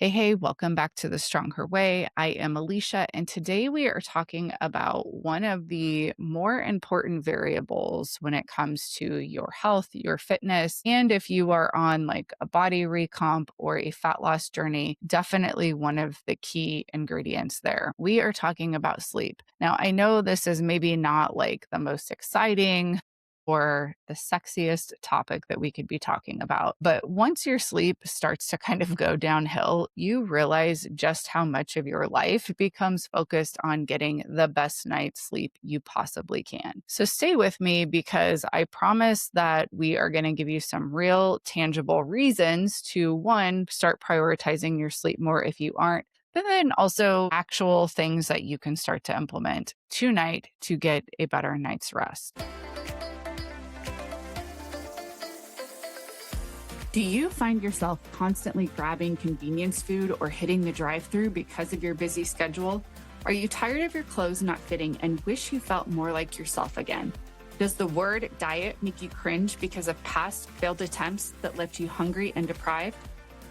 Hey, welcome back to The Stronger Way. I am Alicia, and today we are talking about one of the more important variables when it comes to your health, your fitness, and if you are on like a body recomp or a fat loss journey, definitely one of the key ingredients there. We are talking about sleep. Now, I know this is maybe not like the most exciting or the sexiest topic that we could be talking about. But once your sleep starts to kind of go downhill, you realize just how much of your life becomes focused on getting the best night's sleep you possibly can. So stay with me because I promise that we are going to give you some real tangible reasons to one, start prioritizing your sleep more if you aren't. But then also actual things that you can start to implement tonight to get a better night's rest. Do you find yourself constantly grabbing convenience food or hitting the drive-thru because of your busy schedule? Are you tired of your clothes not fitting and wish you felt more like yourself again? Does the word diet make you cringe because of past failed attempts that left you hungry and deprived?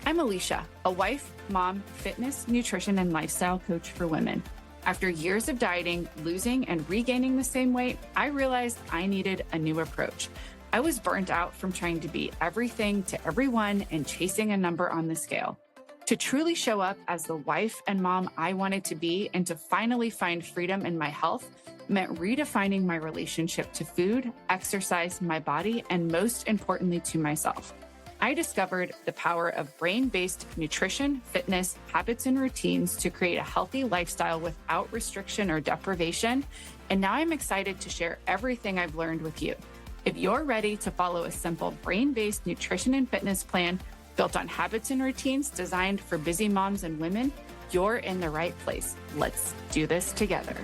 I'm Alisha, a wife, mom, fitness, nutrition, and lifestyle coach for women. After years of dieting, losing, and regaining the same weight, I realized I needed a new approach. I was burnt out from trying to be everything to everyone and chasing a number on the scale. To truly show up as the wife and mom I wanted to be and to finally find freedom in my health meant redefining my relationship to food, exercise, my body, and most importantly, to myself. I discovered the power of brain-based nutrition, fitness, habits, and routines to create a healthy lifestyle without restriction or deprivation. And now I'm excited to share everything I've learned with you. If you're ready to follow a simple brain-based nutrition and fitness plan built on habits and routines designed for busy moms and women, you're in the right place. Let's do this together.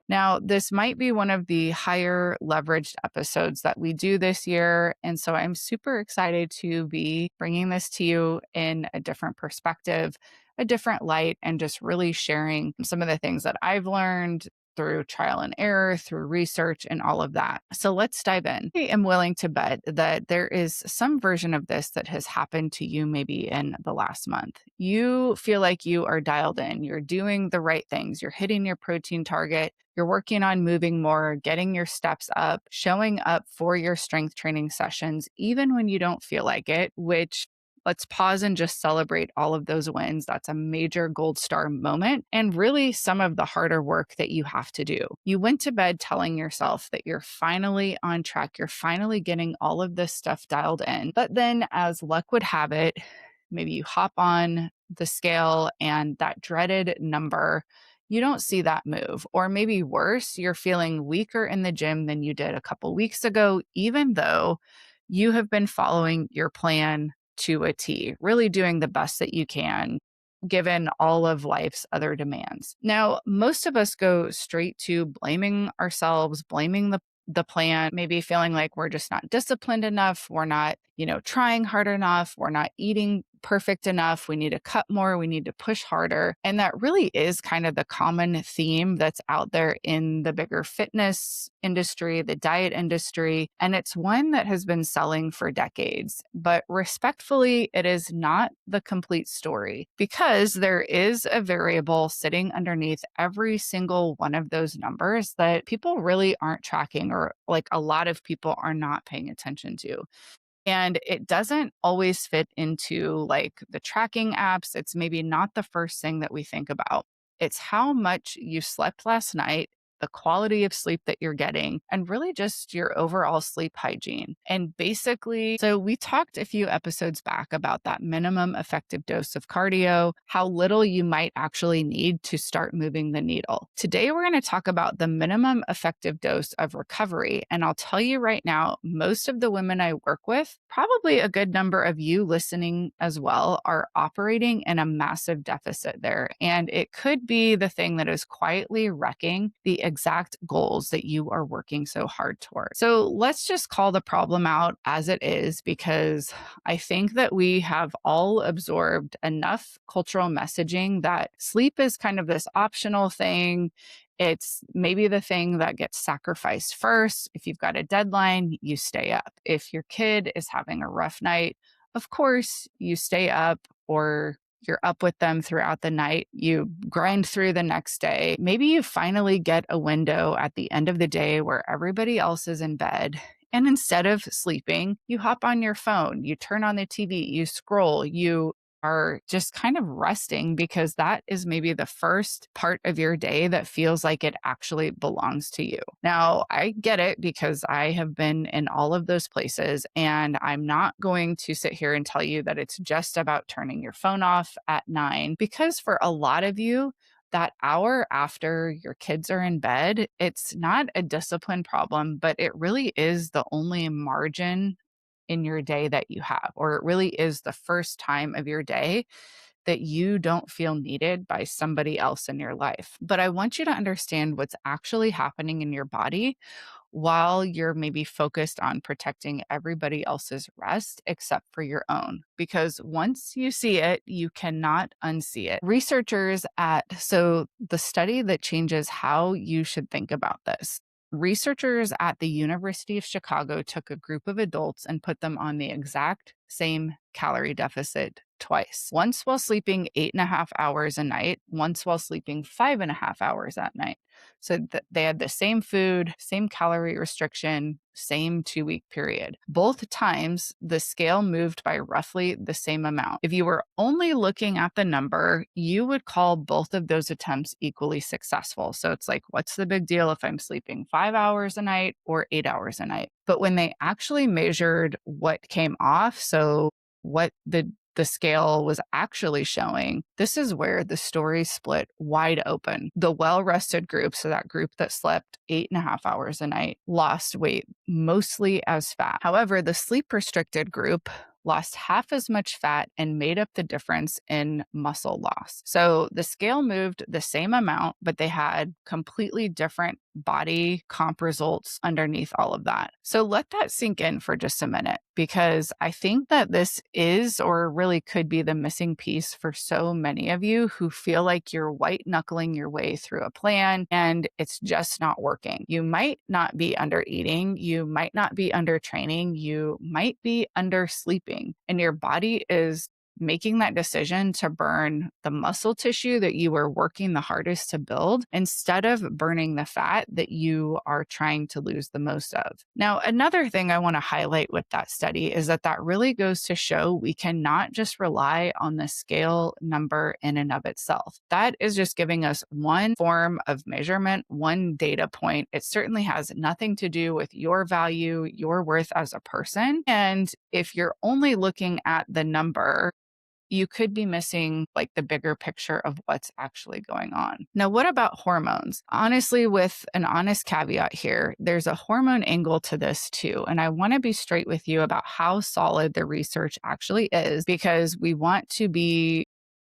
Now, this might be one of the higher leveraged episodes that we do this year. And so I'm super excited to be bringing this to you in a different perspective, a different light, and just really sharing some of the things that I've learned through trial and error, through research, and all of that. So let's dive in. I am willing to bet that there is some version of this that has happened to you maybe in the last month. You feel like you are dialed in, you're doing the right things, you're hitting your protein target. You're working on moving more, getting your steps up, showing up for your strength training sessions, even when you don't feel like it, which let's pause and just celebrate all of those wins. That's a major gold star moment and really some of the harder work that you have to do. You went to bed telling yourself that you're finally on track. You're finally getting all of this stuff dialed in. But then, as luck would have it, maybe you hop on the scale and that dreaded number, you don't see that move. Or maybe worse, you're feeling weaker in the gym than you did a couple weeks ago, even though you have been following your plan to a T, really doing the best that you can given all of life's other demands. Now, most of us go straight to blaming ourselves, blaming the plan, maybe feeling like we're just not disciplined enough, we're not, trying hard enough, we're not eating perfect enough, we need to cut more, we need to push harder. And that really is kind of the common theme that's out there in the bigger fitness industry, the diet industry, and it's one that has been selling for decades. But respectfully, it is not the complete story because there is a variable sitting underneath every single one of those numbers that people really aren't tracking, or like a lot of people are not paying attention to. And it doesn't always fit into like the tracking apps. It's maybe not the first thing that we think about. It's how much you slept last night, the quality of sleep that you're getting, and really just your overall sleep hygiene. And basically, so we talked a few episodes back about that minimum effective dose of cardio, how little you might actually need to start moving the needle. Today, we're going to talk about the minimum effective dose of recovery. And I'll tell you right now, most of the women I work with, probably a good number of you listening as well, are operating in a massive deficit there. And it could be the thing that is quietly wrecking the exact goals that you are working so hard toward. So let's just call the problem out as it is, because I think that we have all absorbed enough cultural messaging that sleep is kind of this optional thing. It's maybe the thing that gets sacrificed first. If you've got a deadline, you stay up. If your kid is having a rough night, of course, you stay up or you're up with them throughout the night. You grind through the next day. Maybe you finally get a window at the end of the day where everybody else is in bed. And instead of sleeping, you hop on your phone, you turn on the TV, you scroll, you are just kind of resting because that is maybe the first part of your day that feels like it actually belongs to you. Now, I get it because I have been in all of those places, and I'm not going to sit here and tell you that it's just about turning your phone off at 9, because for a lot of you, that hour after your kids are in bed, it's not a discipline problem, but it really is the only margin in your day that you have, or it really is the first time of your day that you don't feel needed by somebody else in your life. But I want you to understand what's actually happening in your body while you're maybe focused on protecting everybody else's rest except for your own. Because once you see it, you cannot unsee it. So the study that changes how you should think about this. Researchers at the University of Chicago took a group of adults and put them on the exact same calorie deficit twice. Once while sleeping 8.5 hours a night, once while sleeping 5.5 hours at night. So they had the same food, same calorie restriction, same 2 week period. Both times, the scale moved by roughly the same amount. If you were only looking at the number, you would call both of those attempts equally successful. So it's like, what's the big deal if I'm sleeping 5 hours a night or 8 hours a night? But when they actually measured what came off, so what the scale was actually showing, this is where the story split wide open. The well rested group, so that group that slept 8.5 hours a night, lost weight mostly as fat. However, the sleep restricted group lost half as much fat and made up the difference in muscle loss. So the scale moved the same amount, but they had completely different body comp results underneath all of that. So let that sink in for just a minute, because I think that this is, or really could be, the missing piece for so many of you who feel like you're white knuckling your way through a plan and it's just not working. You might not be under eating, you might not be under training, you might be under sleeping, and your body is making that decision to burn the muscle tissue that you were working the hardest to build instead of burning the fat that you are trying to lose the most of. Now, another thing I want to highlight with that study is that that really goes to show we cannot just rely on the scale number in and of itself. That is just giving us one form of measurement, one data point. It certainly has nothing to do with your value, your worth as a person. And if you're only looking at the number, you could be missing like the bigger picture of what's actually going on. Now, what about hormones? Honestly, with an honest caveat here, there's a hormone angle to this too. And I want to be straight with you about how solid the research actually is, because we want to be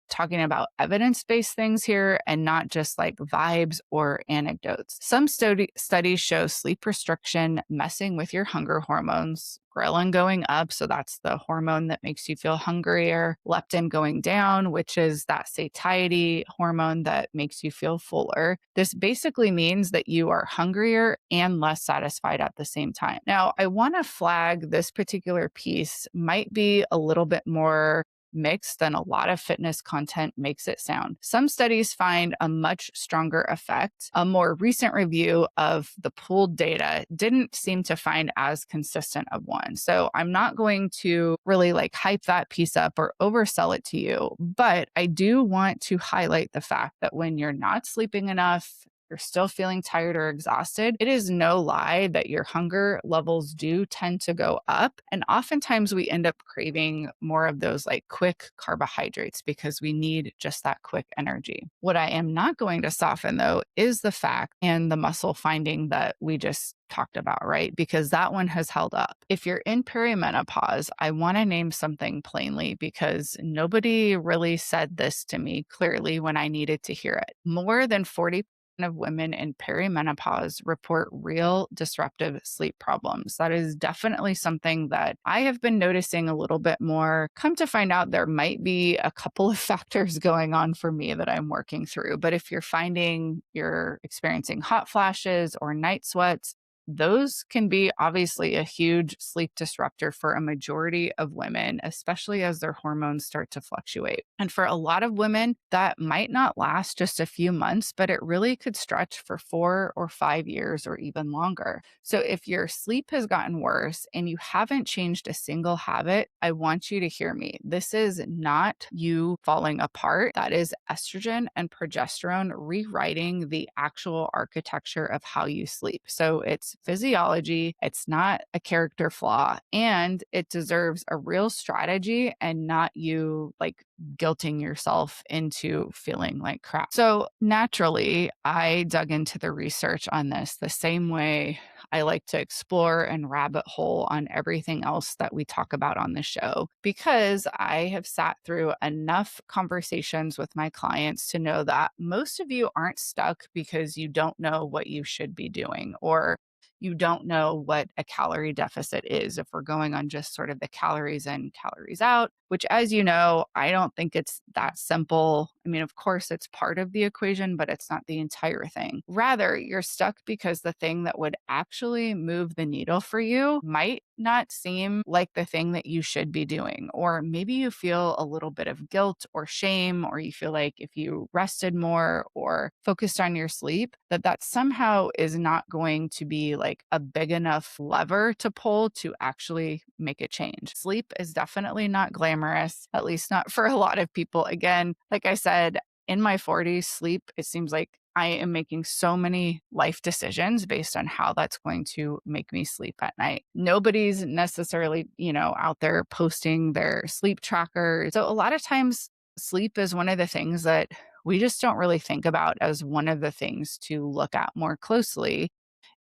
talking about evidence-based things here and not just like vibes or anecdotes. Some studies show sleep restriction messing with your hunger hormones, ghrelin going up, so that's the hormone that makes you feel hungrier, leptin going down, which is that satiety hormone that makes you feel fuller. This basically means that you are hungrier and less satisfied at the same time. Now, I want to flag this particular piece might be a little bit more mixed than a lot of fitness content makes it sound. Some studies find a much stronger effect. A more recent review of the pooled data didn't seem to find as consistent of one. So I'm not going to really like hype that piece up or oversell it to you, but I do want to highlight the fact that when you're not sleeping enough, you're still feeling tired or exhausted, it is no lie that your hunger levels do tend to go up. And oftentimes we end up craving more of those like quick carbohydrates because we need just that quick energy. What I am not going to soften though is the fact and the muscle finding that we just talked about, right? Because that one has held up. If you're in perimenopause, I want to name something plainly because nobody really said this to me clearly when I needed to hear it. More than 40 of women in perimenopause report real disruptive sleep problems. That is definitely something that I have been noticing a little bit more. Come to find out, there might be a couple of factors going on for me that I'm working through. But if you're finding you're experiencing hot flashes or night sweats, those can be obviously a huge sleep disruptor for a majority of women, especially as their hormones start to fluctuate. And for a lot of women, that might not last just a few months, but it really could stretch for 4 or 5 years or even longer. So if your sleep has gotten worse and you haven't changed a single habit, I want you to hear me. This is not you falling apart. That is estrogen and progesterone rewriting the actual architecture of how you sleep. So it's physiology, it's not a character flaw, and it deserves a real strategy and not you like guilting yourself into feeling like crap. So naturally, I dug into the research on this the same way I like to explore and rabbit hole on everything else that we talk about on the show, because I have sat through enough conversations with my clients to know that most of you aren't stuck because you don't know what you should be doing, or you don't know what a calorie deficit is, if we're going on just sort of the calories in, calories out, which, as you know, I don't think it's that simple. I mean, of course, it's part of the equation, but it's not the entire thing. Rather, you're stuck because the thing that would actually move the needle for you might not seem like the thing that you should be doing. Or maybe you feel a little bit of guilt or shame, or you feel like if you rested more or focused on your sleep, that somehow is not going to be like a big enough lever to pull to actually make a change. Sleep is definitely not glamorous, at least not for a lot of people. Again, like I said, in my 40s, sleep, it seems like I am making so many life decisions based on how that's going to make me sleep at night. Nobody's necessarily, out there posting their sleep tracker. So a lot of times sleep is one of the things that we just don't really think about as one of the things to look at more closely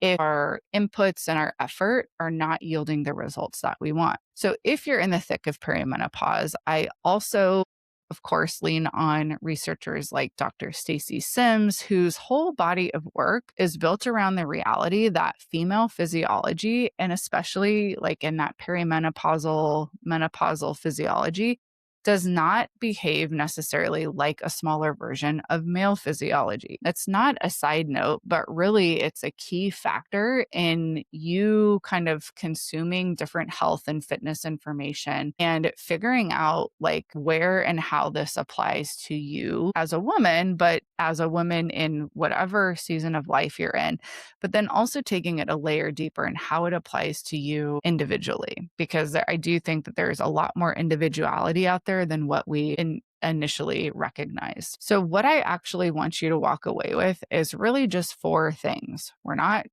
if our inputs and our effort are not yielding the results that we want. So if you're in the thick of perimenopause, I also, of course, lean on researchers like Dr. Stacy Sims, whose whole body of work is built around the reality that female physiology, and especially like in that perimenopausal, menopausal physiology, does not behave necessarily like a smaller version of male physiology. That's not a side note, but really it's a key factor in you kind of consuming different health and fitness information and figuring out like where and how this applies to you as a woman, but as a woman in whatever season of life you're in, but then also taking it a layer deeper in how it applies to you individually. Because I do think that there's a lot more individuality out there than what we initially recognized. So what I actually want you to walk away with is really just four things. We're not,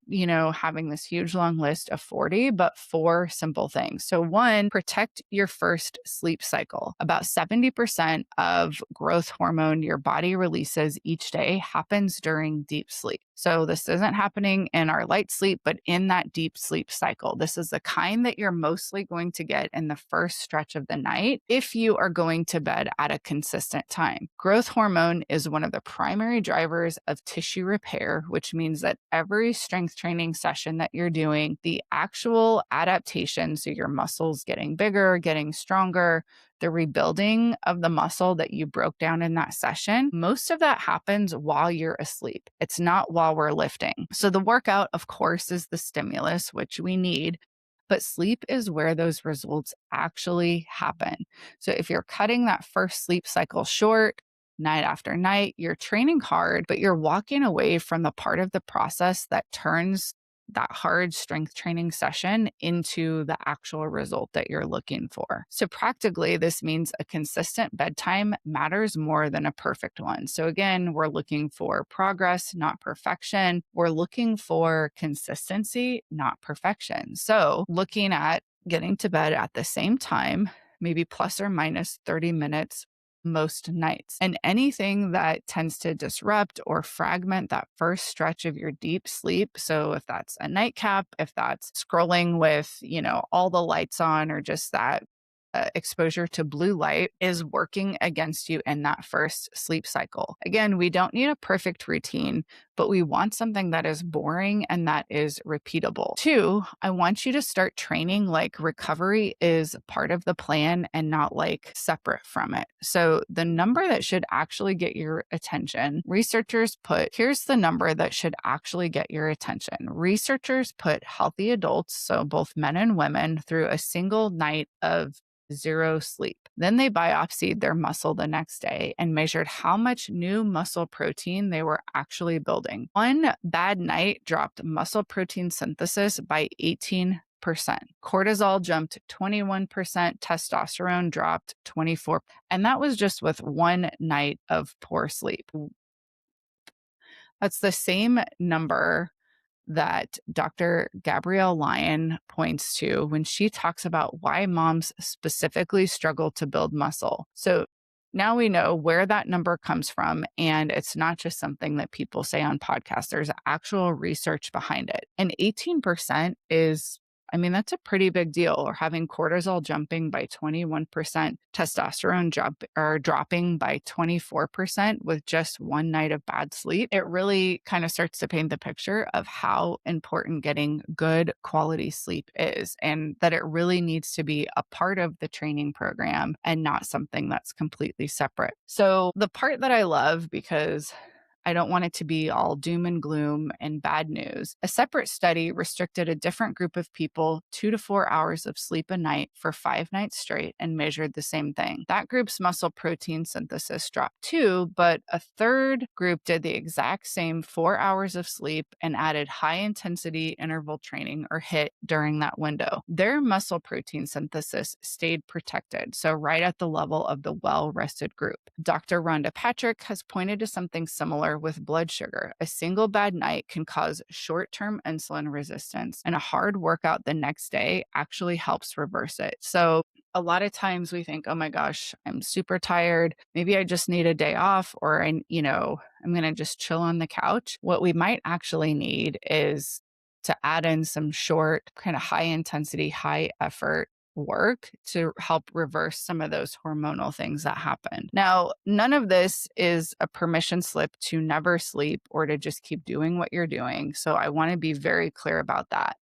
having this huge long list of 40, but four simple things. So one, protect your first sleep cycle. About 70% of growth hormone your body releases each day happens during deep sleep. So this isn't happening in our light sleep, but in that deep sleep cycle. This is the kind that you're mostly going to get in the first stretch of the night if you are going to bed at a consistent time. Growth hormone is one of the primary drivers of tissue repair, which means that every strength training session that you're doing, the actual adaptation, so your muscles getting bigger, getting stronger, the rebuilding of the muscle that you broke down in that session, most of that happens while you're asleep. It's not while we're lifting. So the workout, of course, is the stimulus, which we need, but sleep is where those results actually happen. So if you're cutting that first sleep cycle short, night after night, you're training hard, but you're walking away from the part of the process that turns that hard strength training session into the actual result that you're looking for. So practically, this means a consistent bedtime matters more than a perfect one. So again, we're looking for progress, not perfection. We're looking for consistency, not perfection. So looking at getting to bed at the same time, maybe plus or minus 30 minutes most nights. And anything that tends to disrupt or fragment that first stretch of your deep sleep. So if that's a nightcap, if that's scrolling with, all the lights on, or just that exposure to blue light is working against you in that first sleep cycle. Again, we don't need a perfect routine, but we want something that is boring and that is repeatable. Two, I want you to start training like recovery is part of the plan and not like separate from it. So the number that should actually get your attention, researchers put, here's the number that should actually get your attention. Researchers put healthy adults, so both men and women, through a single night of zero sleep. Then they biopsied their muscle the next day and measured how much new muscle protein they were actually building. One bad night dropped muscle protein synthesis by 18%. Cortisol jumped 21%, testosterone dropped 24%. And that was just with one night of poor sleep. That's the same number that Dr. Gabrielle Lyon points to when she talks about why moms specifically struggle to build muscle. So now we know where that number comes from, and it's not just something that people say on podcasts. There's actual research behind it. And 18% is, I mean, that's a pretty big deal. Or having cortisol jumping by 21%, testosterone dropping by 24% with just one night of bad sleep. It really kind of starts to paint the picture of how important getting good quality sleep is, and that it really needs to be a part of the training program and not something that's completely separate. So the part that I love, because I don't want it to be all doom and gloom and bad news. A separate study restricted a different group of people 2 to 4 hours of sleep a night for 5 nights straight and measured the same thing. That group's muscle protein synthesis dropped too, but a third group did the exact same 4 hours of sleep and added high intensity interval training or HIIT during that window. Their muscle protein synthesis stayed protected, so right at the level of the well-rested group. Dr. Rhonda Patrick has pointed to something similar with blood sugar. A single bad night can cause short-term insulin resistance, and a hard workout the next day actually helps reverse it. So a lot of times we think, oh my gosh, I'm super tired. Maybe I just need a day off, or I'm going to just chill on the couch. What we might actually need is to add in some short, kind of high intensity, high effort work to help reverse some of those hormonal things that happen. Now, none of this is a permission slip to never sleep or to just keep doing what you're doing. So I want to be very clear about that.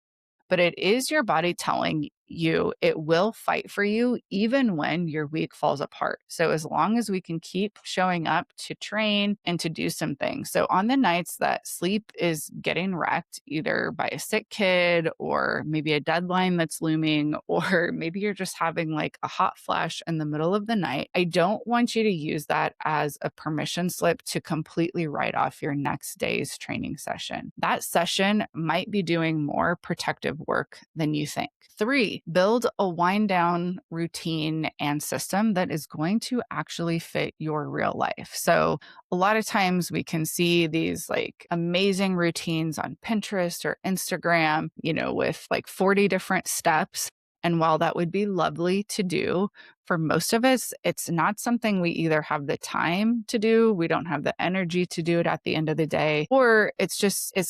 But it is your body telling you it will fight for you even when your week falls apart. So as long as we can keep showing up to train and to do some things. So on the nights that sleep is getting wrecked, either by a sick kid or maybe a deadline that's looming, or maybe you're just having like a hot flash in the middle of the night, I don't want you to use that as a permission slip to completely write off your next day's training session. That session might be doing more protective work than you think. 3, build a wind down routine and system that is going to actually fit your real life. So a lot of times we can see these like amazing routines on Pinterest or Instagram, with like 40 different steps. And while that would be lovely to do, for most of us, it's not something we either have the time to do, we don't have the energy to do it at the end of the day, or it's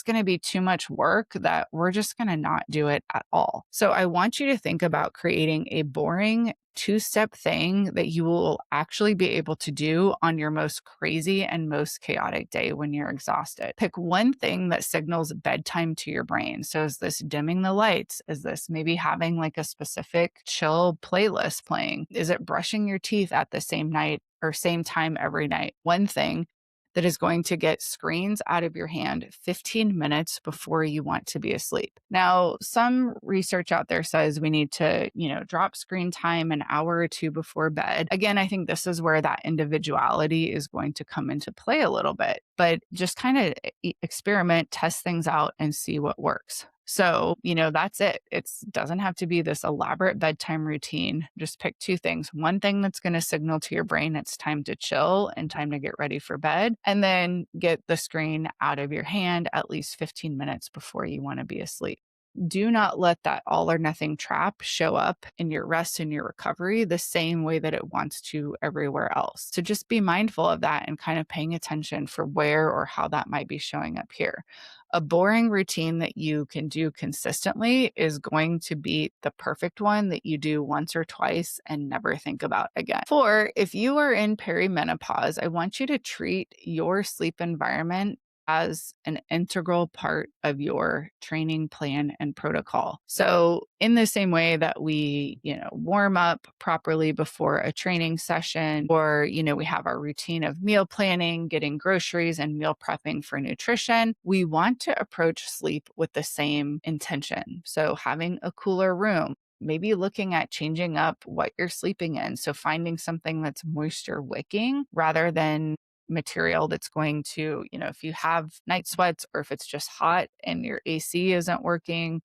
going to be too much work that we're just going to not do it at all. So I want you to think about creating a boring 2-step thing that you will actually be able to do on your most crazy and most chaotic day when you're exhausted. Pick one thing that signals bedtime to your brain. So is this dimming the lights? Is this maybe having like a specific chill playlist playing? Is it brushing your teeth at the same night or same time every night? One thing that is going to get screens out of your hand 15 minutes before you want to be asleep. Now, some research out there says we need to, drop screen time an hour or two before bed. Again, I think this is where that individuality is going to come into play a little bit, but just kind of experiment, test things out and see what works. So, that's it. It doesn't have to be this elaborate bedtime routine. Just pick 2 things. One thing that's going to signal to your brain it's time to chill and time to get ready for bed. And then get the screen out of your hand at least 15 minutes before you want to be asleep. do not let that all or nothing trap show up in your rest and your recovery the same way that it wants to everywhere else. So just be mindful of that and kind of paying attention for where or how that might be showing up here. A boring routine that you can do consistently is going to be the perfect one that you do once or twice and never think about again. For if you are in perimenopause, I want you to treat your sleep environment as an integral part of your training plan and protocol. So, in the same way that we, warm up properly before a training session, or, we have our routine of meal planning, getting groceries, and meal prepping for nutrition, we want to approach sleep with the same intention. So, having a cooler room, maybe looking at changing up what you're sleeping in. So, finding something that's moisture wicking rather than material that's going to, if you have night sweats or if it's just hot and your AC isn't working,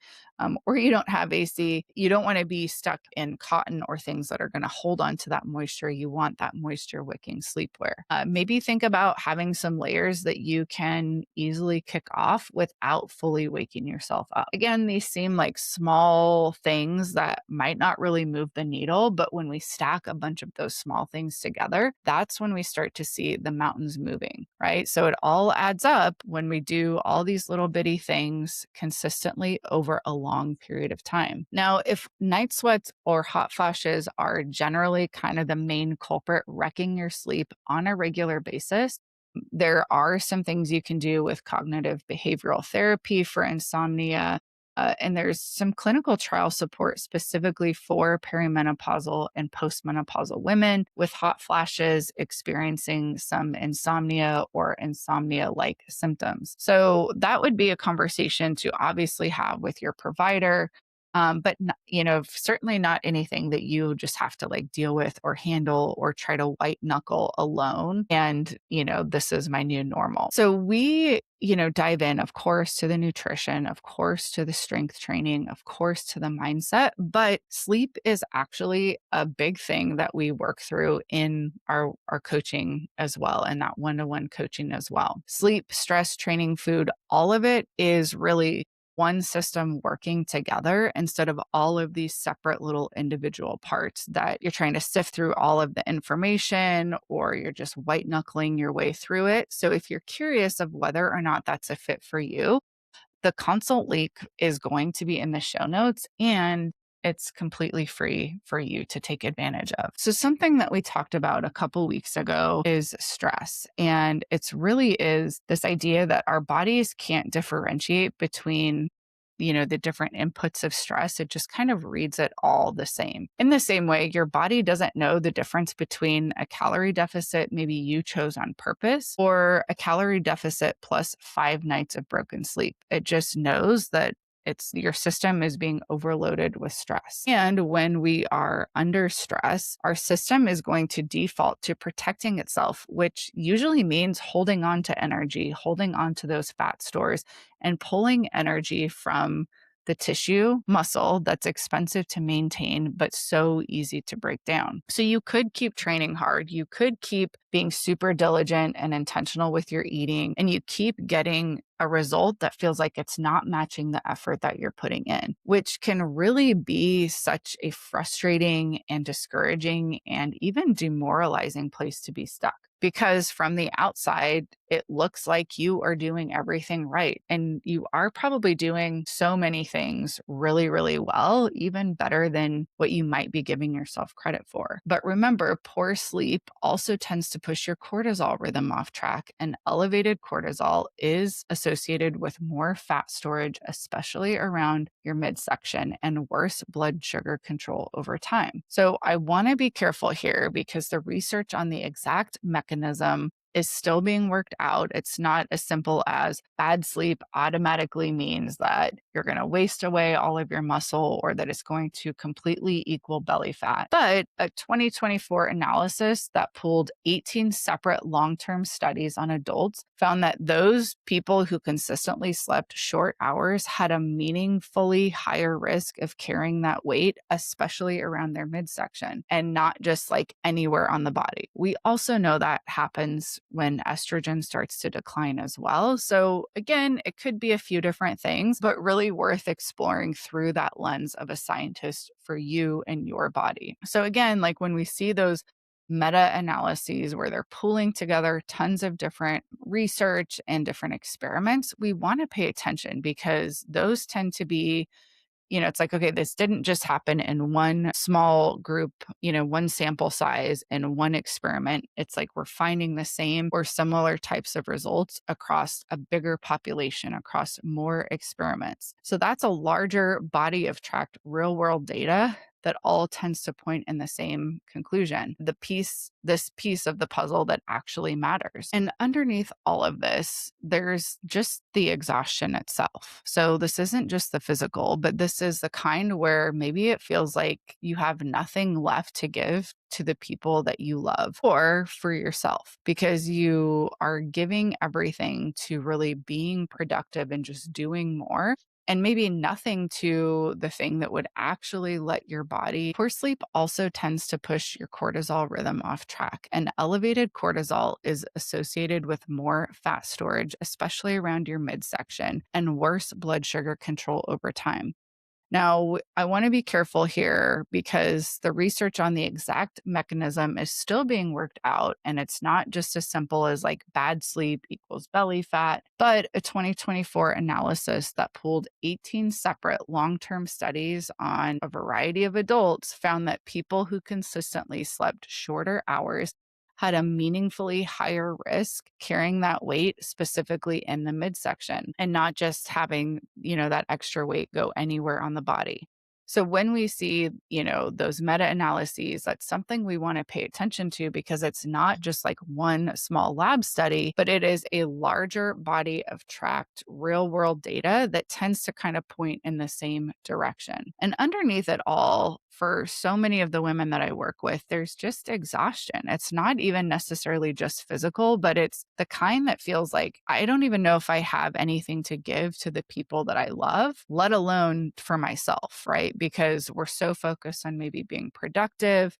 or you don't have AC, you don't want to be stuck in cotton or things that are going to hold on to that moisture. You want that moisture wicking sleepwear. Maybe think about having some layers that you can easily kick off without fully waking yourself up. Again, these seem like small things that might not really move the needle, but when we stack a bunch of those small things together, that's when we start to see the mountains moving, right? So it all adds up when we do all these little bitty things consistently over a long period of time. Now, if night sweats or hot flashes are generally kind of the main culprit wrecking your sleep on a regular basis, there are some things you can do with cognitive behavioral therapy for insomnia. And there's some clinical trial support specifically for perimenopausal and postmenopausal women with hot flashes experiencing some insomnia or insomnia like symptoms. So that would be a conversation to obviously have with your provider. But certainly not anything that you just have to like deal with or handle or try to white knuckle alone. And, this is my new normal. So we, dive in, of course, to the nutrition, of course, to the strength training, of course, to the mindset. But sleep is actually a big thing that we work through in our coaching as well, and that one-to-one coaching as well. Sleep, stress, training, food, all of it is really one system working together instead of all of these separate little individual parts that you're trying to sift through all of the information or you're just white knuckling your way through it. So if you're curious of whether or not that's a fit for you, the consult link is going to be in the show notes and it's completely free for you to take advantage of. So something that we talked about a couple weeks ago is stress. And it's really is this idea that our bodies can't differentiate between the different inputs of stress. It just kind of reads it all the same. In the same way, your body doesn't know the difference between a calorie deficit maybe you chose on purpose or a calorie deficit plus 5 nights of broken sleep. It just knows that your system is being overloaded with stress. And when we are under stress, our system is going to default to protecting itself, which usually means holding on to energy, holding on to those fat stores and pulling energy from the tissue, muscle that's expensive to maintain, but so easy to break down. So you could keep training hard. You could keep being super diligent and intentional with your eating, and you keep getting a result that feels like it's not matching the effort that you're putting in, which can really be such a frustrating and discouraging and even demoralizing place to be stuck. Because from the outside, it looks like you are doing everything right. And you are probably doing so many things really, really well, even better than what you might be giving yourself credit for. But remember, poor sleep also tends to push your cortisol rhythm off track. And elevated cortisol is associated with more fat storage, especially around your midsection, and worse blood sugar control over time. So I want to be careful here because the research on the exact mechanism is still being worked out. It's not as simple as bad sleep automatically means that you're going to waste away all of your muscle or that it's going to completely equal belly fat. But a 2024 analysis that pulled 18 separate long-term studies on adults found that those people who consistently slept short hours had a meaningfully higher risk of carrying that weight, especially around their midsection and not just like anywhere on the body. We also know that happens when estrogen starts to decline as well. So, again, it could be a few different things, but really worth exploring through that lens of a scientist for you and your body. So, again, like when we see those meta analyses where they're pulling together tons of different research and different experiments, we want to pay attention because those tend to be, it's like, okay, this didn't just happen in one small group, one sample size in one experiment. It's like we're finding the same or similar types of results across a bigger population, across more experiments. So that's a larger body of tracked real world data that all tends to point in the same conclusion. This piece of the puzzle that actually matters. And underneath all of this, there's just the exhaustion itself. So this isn't just the physical, but this is the kind where maybe it feels like you have nothing left to give to the people that you love or for yourself because you are giving everything to really being productive and just doing more and maybe nothing to the thing that would actually let your body. Poor sleep also tends to push your cortisol rhythm off track, and elevated cortisol is associated with more fat storage, especially around your midsection, and worse blood sugar control over time. Now, I want to be careful here because the research on the exact mechanism is still being worked out. And it's not just as simple as like bad sleep equals belly fat, but a 2024 analysis that pulled 18 separate long term studies on a variety of adults found that people who consistently slept shorter hours had a meaningfully higher risk carrying that weight specifically in the midsection and not just having, that extra weight go anywhere on the body. So when we see, those meta analyses, that's something we want to pay attention to because it's not just like one small lab study, but it is a larger body of tracked real world data that tends to kind of point in the same direction. And underneath it all, for so many of the women that I work with, there's just exhaustion. It's not even necessarily just physical, but it's the kind that feels like I don't even know if I have anything to give to the people that I love, let alone for myself, right? Because we're so focused on maybe being productive,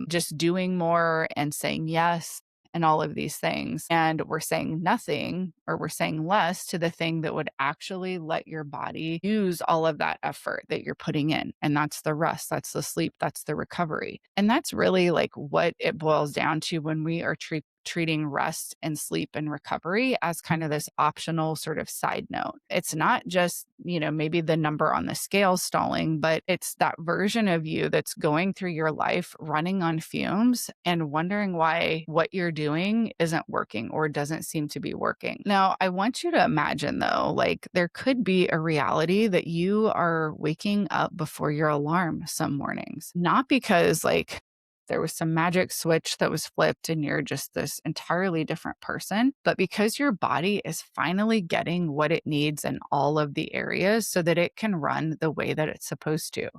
just doing more and saying yes and all of these things. And we're saying nothing or we're saying less to the thing that would actually let your body use all of that effort that you're putting in. And that's the rest, that's the sleep, that's the recovery. And that's really like what it boils down to when we are treating rest and sleep and recovery as kind of this optional sort of side note. It's not just, maybe the number on the scale stalling, but it's that version of you that's going through your life running on fumes and wondering why what you're doing isn't working or doesn't seem to be working. Now, I want you to imagine though, like there could be a reality that you are waking up before your alarm some mornings, not because like there was some magic switch that was flipped and you're just this entirely different person, but because your body is finally getting what it needs in all of the areas so that it can run the way that it's supposed to.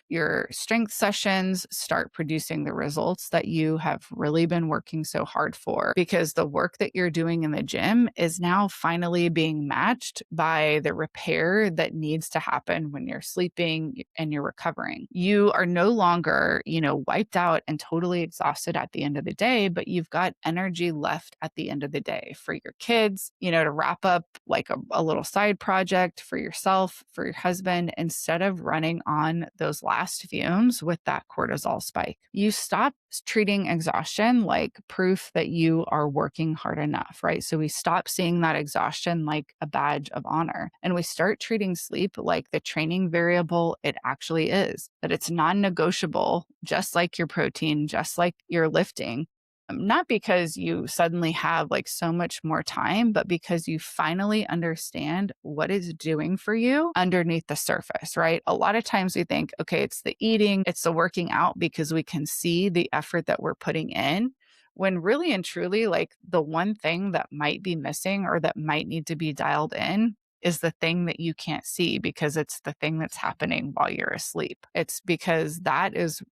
Your strength sessions start producing the results that you have really been working so hard for because the work that you're doing in the gym is now finally being matched by the repair that needs to happen when you're sleeping and you're recovering. You are no longer, wiped out and totally exhausted at the end of the day, but you've got energy left at the end of the day for your kids, to wrap up like a little side project for yourself, for your husband, instead of running on those last fumes with that cortisol spike. You stop treating exhaustion like proof that you are working hard enough, right? So we stop seeing that exhaustion like a badge of honor and we start treating sleep like the training variable it actually is, that it's non-negotiable, just like your protein, just like your lifting. Not because you suddenly have like so much more time, but because you finally understand what it's doing for you underneath the surface, right? A lot of times we think, okay, it's the eating, it's the working out because we can see the effort that we're putting in. When really and truly, like the one thing that might be missing or that might need to be dialed in is the thing that you can't see because it's the thing that's happening while you're asleep. It's because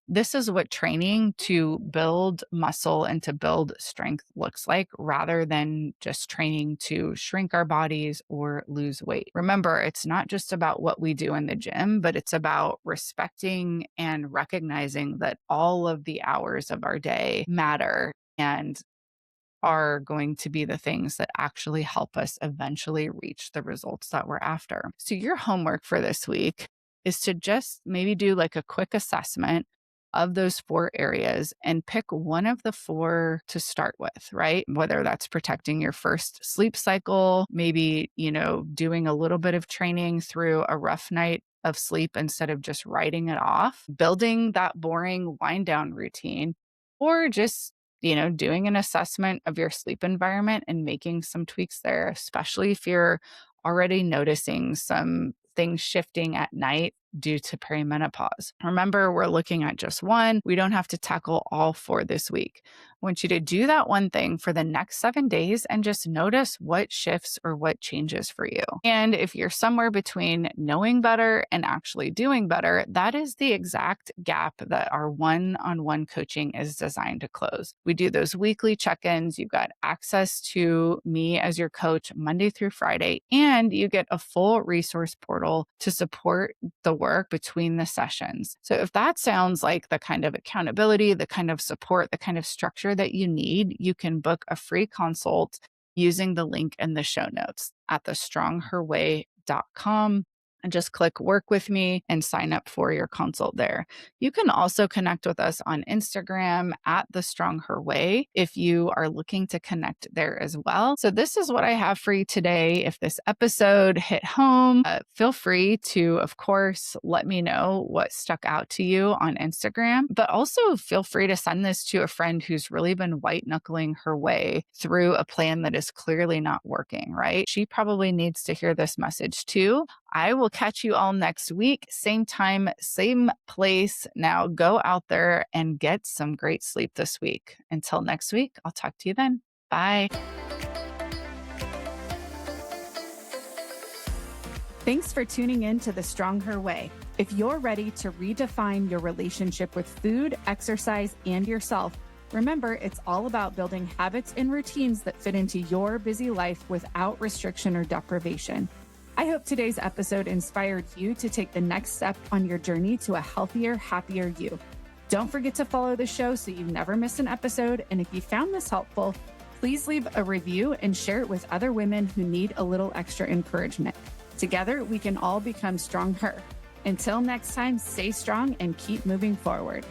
this is what training to build muscle and to build strength looks like rather than just training to shrink our bodies or lose weight. Remember, it's not just about what we do in the gym, but it's about respecting and recognizing that all of the hours of our day matter. And are going to be the things that actually help us eventually reach the results that we're after. So, your homework for this week is to just maybe do like a quick assessment of those 4 areas and pick one of the 4 to start with, right? Whether that's protecting your first sleep cycle, maybe, doing a little bit of training through a rough night of sleep instead of just writing it off, building that boring wind down routine, or just doing an assessment of your sleep environment and making some tweaks there, especially if you're already noticing some things shifting at night due to perimenopause. Remember, we're looking at just one. We don't have to tackle all 4 this week. I want you to do that one thing for the next 7 days and just notice what shifts or what changes for you. And if you're somewhere between knowing better and actually doing better, that is the exact gap that our one-on-one coaching is designed to close. We do those weekly check-ins. You've got access to me as your coach Monday through Friday, and you get a full resource portal to support the work between the sessions. So if that sounds like the kind of accountability, the kind of support, the kind of structure that you need, you can book a free consult using the link in the show notes at thestrongherway.com. And just click work with me and sign up for your consult there. You can also connect with us on Instagram at The Strong Her Way if you are looking to connect there as well. So this is what I have for you today. If this episode hit home, feel free to, of course, let me know what stuck out to you on Instagram, but also feel free to send this to a friend who's really been white knuckling her way through a plan that is clearly not working, right? She probably needs to hear this message too. I will catch you all next week, same time, same place. Now go out there and get some great sleep this week. Until next week, I'll talk to you then. Bye. Thanks for tuning in to The Strong Her Way. If you're ready to redefine your relationship with food, exercise, and yourself, remember, it's all about building habits and routines that fit into your busy life without restriction or deprivation. I hope today's episode inspired you to take the next step on your journey to a healthier, happier you. Don't forget to follow the show so you never miss an episode. And if you found this helpful, please leave a review and share it with other women who need a little extra encouragement. Together, we can all become stronger. Until next time, stay strong and keep moving forward.